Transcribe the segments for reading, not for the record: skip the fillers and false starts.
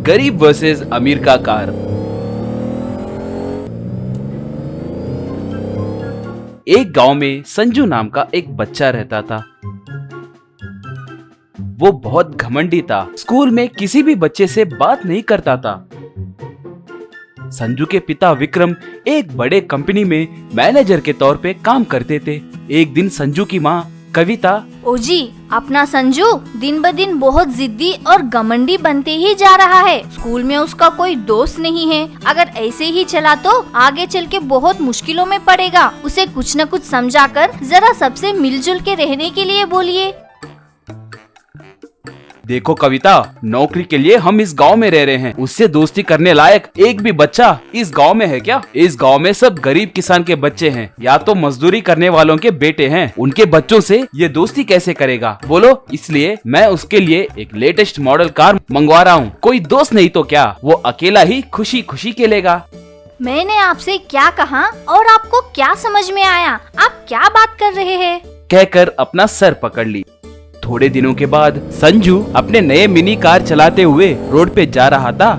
गरीब वर्सेस अमीर का कार। एक गांव में संजू नाम का एक बच्चा रहता था। वो बहुत घमंडी था। स्कूल में किसी भी बच्चे से बात नहीं करता था। संजू के पिता विक्रम एक बड़े कंपनी में मैनेजर के तौर पे काम करते थे। एक दिन संजू की माँ कविता, ओ जी, अपना संजू दिन ब दिन बहुत जिद्दी और घमंडी बनते ही जा रहा है। स्कूल में उसका कोई दोस्त नहीं है। अगर ऐसे ही चला तो आगे चल के बहुत मुश्किलों में पड़ेगा। उसे कुछ न कुछ समझाकर जरा सबसे मिलजुल के रहने के लिए बोलिए। देखो कविता, नौकरी के लिए हम इस गांव में रह रहे हैं। उससे दोस्ती करने लायक एक भी बच्चा इस गांव में है क्या? इस गांव में सब गरीब किसान के बच्चे हैं या तो मजदूरी करने वालों के बेटे हैं। उनके बच्चों से ये दोस्ती कैसे करेगा बोलो? इसलिए मैं उसके लिए एक लेटेस्ट मॉडल कार मंगवा रहा हूँ। कोई दोस्त नहीं तो क्या, वो अकेला ही खुशी खुशी खेलेगा। मैंने आपसे क्या कहा और आपको क्या समझ में आया? आप क्या बात कर रहे हैं? कहकर अपना सर पकड़ ली। थोड़े दिनों के बाद संजू अपने नए मिनी कार चलाते हुए रोड पे जा रहा था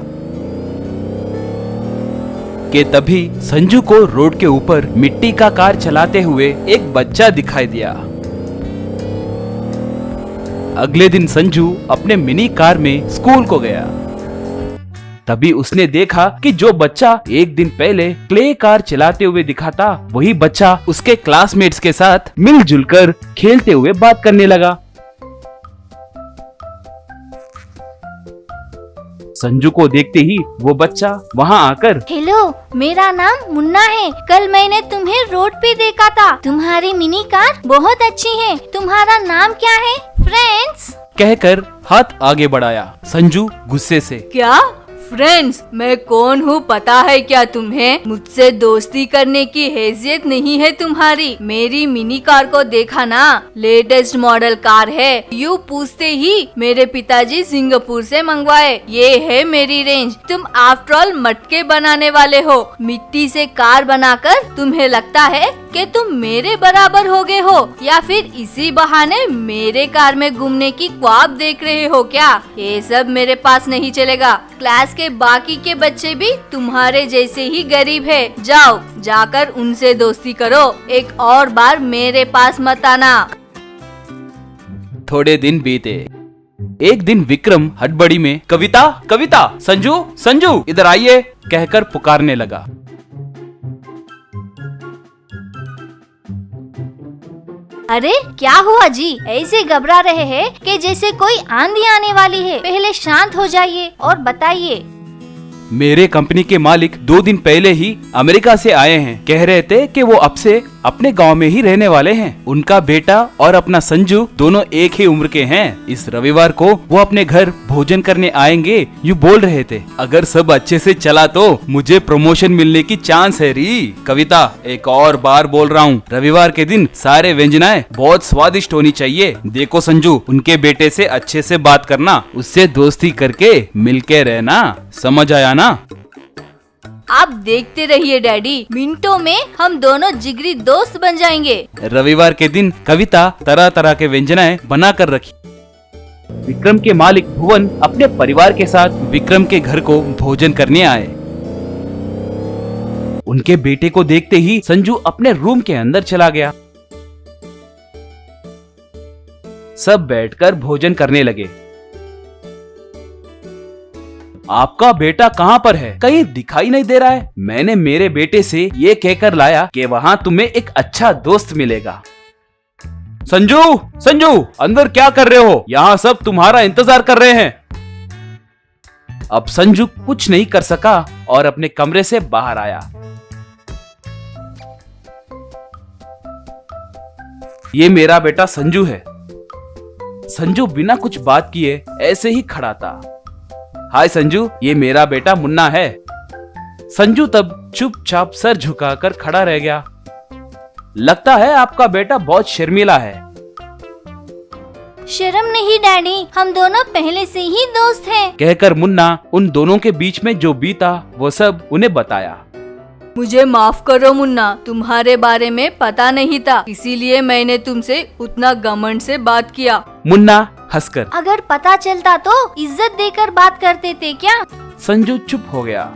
कि तभी संजू को रोड के ऊपर मिट्टी का कार चलाते हुए एक बच्चा दिखाई दिया। अगले दिन संजू अपने मिनी कार में स्कूल को गया। तभी उसने देखा कि जो बच्चा एक दिन पहले क्ले कार चलाते हुए दिखा था, वही बच्चा उसके क्लासमेट्स के साथ मिलजुल कर खेलते हुए बात करने लगा। संजू को देखते ही वो बच्चा वहाँ आकर, हेलो, मेरा नाम मुन्ना है। कल मैंने तुम्हें रोड पे देखा था। तुम्हारी मिनी कार बहुत अच्छी है। तुम्हारा नाम क्या है? फ्रेंड्स, कहकर हाथ आगे बढ़ाया। संजू गुस्से से, क्या फ्रेंड्स? मैं कौन हूँ पता है क्या तुम्हें? मुझसे दोस्ती करने की हैसियत नहीं है तुम्हारी। मेरी मिनी कार को देखा ना, लेटेस्ट मॉडल कार है। यूँ पूछते ही मेरे पिताजी सिंगापुर से मंगवाए। ये है मेरी रेंज। तुम आफ्टर ऑल मटके बनाने वाले हो। मिट्टी से कार बनाकर तुम्हें लगता है कि तुम मेरे बराबर हो गए हो, या फिर इसी बहाने मेरे कार में घूमने की ख्वाब देख रहे हो क्या? ये सब मेरे पास नहीं चलेगा। क्लास के बाकी के बच्चे भी तुम्हारे जैसे ही गरीब है। जाओ, जाकर उनसे दोस्ती करो। एक और बार मेरे पास मत आना। थोड़े दिन बीते। एक दिन विक्रम हड़बड़ी में कविता, कविता, संजू, संजू इधर आइए कहकर पुकारने लगा। अरे क्या हुआ जी? ऐसे घबरा रहे हैं कि जैसे कोई आंधी आने वाली है। पहले शांत हो जाइए और बताइए। मेरे कंपनी के मालिक 2 दिन पहले ही अमेरिका से आए हैं। कह रहे थे कि वो अब से अपने गांव में ही रहने वाले हैं। उनका बेटा और अपना संजू दोनों एक ही उम्र के हैं। इस रविवार को वो अपने घर भोजन करने आएंगे, यूँ बोल रहे थे। अगर सब अच्छे से चला तो मुझे प्रमोशन मिलने की चांस है री। कविता, एक और बार बोल रहा हूँ, रविवार के दिन सारे व्यंजनाएं बहुत स्वादिष्ट होनी चाहिए। देखो संजू, उनके बेटे से अच्छे से बात करना, उससे दोस्ती करके मिलके रहना, समझ आया ना? आप देखते रहिए डैडी, मिनटों में हम दोनों जिगरी दोस्त बन जाएंगे। रविवार के दिन कविता तरह तरह के व्यंजनाएं बना कर रखी। विक्रम के मालिक भुवन अपने परिवार के साथ विक्रम के घर को भोजन करने आए। उनके बेटे को देखते ही संजू अपने रूम के अंदर चला गया। सब बैठकर भोजन करने लगे। आपका बेटा कहाँ पर है? कहीं दिखाई नहीं दे रहा है। मैंने मेरे बेटे से ये कहकर लाया कि वहाँ तुम्हें एक अच्छा दोस्त मिलेगा। संजू, संजू अंदर क्या कर रहे हो? यहाँ सब तुम्हारा इंतजार कर रहे हैं। अब संजू कुछ नहीं कर सका और अपने कमरे से बाहर आया। ये मेरा बेटा संजू है। संजू बिना कुछ बात किए ऐसे ही खड़ा था। हाय संजू, ये मेरा बेटा मुन्ना है। संजू तब चुपचाप सर झुकाकर खड़ा रह गया। लगता है आपका बेटा बहुत शर्मीला है। शर्म नहीं डैडी, हम दोनों पहले से ही दोस्त हैं। कहकर मुन्ना उन दोनों के बीच में जो बीता वो सब उन्हें बताया। मुझे माफ करो मुन्ना, तुम्हारे बारे में पता नहीं था, इसीलिए मैंने तुमसे उतना घमंड से बात किया। मुन्ना हंसकर। अगर पता चलता तो इज्जत देकर बात करते थे क्या? संजू चुप हो गया।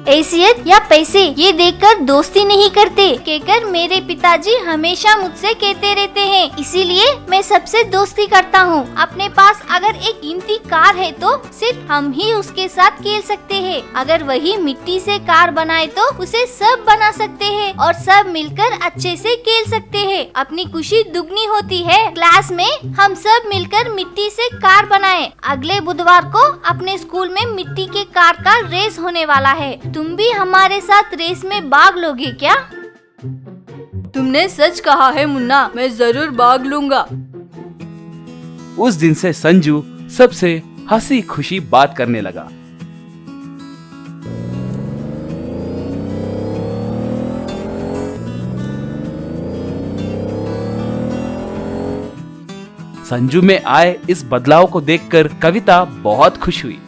हैसियत या पैसे ये देखकर दोस्ती नहीं करते, कहकर मेरे पिताजी हमेशा मुझसे कहते रहते हैं, इसीलिए मैं सबसे दोस्ती करता हूँ। अपने पास अगर एक कीमती कार है तो सिर्फ हम ही उसके साथ खेल सकते हैं। अगर वही मिट्टी से कार बनाए तो उसे सब बना सकते हैं और सब मिलकर अच्छे से खेल सकते हैं। अपनी खुशी दुगनी होती है। क्लास में हम सब मिलकर मिट्टी से कार बनाए। अगले बुधवार को अपने स्कूल में मिट्टी के कार का रेस होने वाला है। तुम भी हमारे साथ रेस में भाग लोगे क्या? तुमने सच कहा है मुन्ना, मैं जरूर भाग लूंगा। उस दिन से संजू सबसे हंसी खुशी बात करने लगा। संजू में आए इस बदलाव को देखकर कविता बहुत खुश हुई।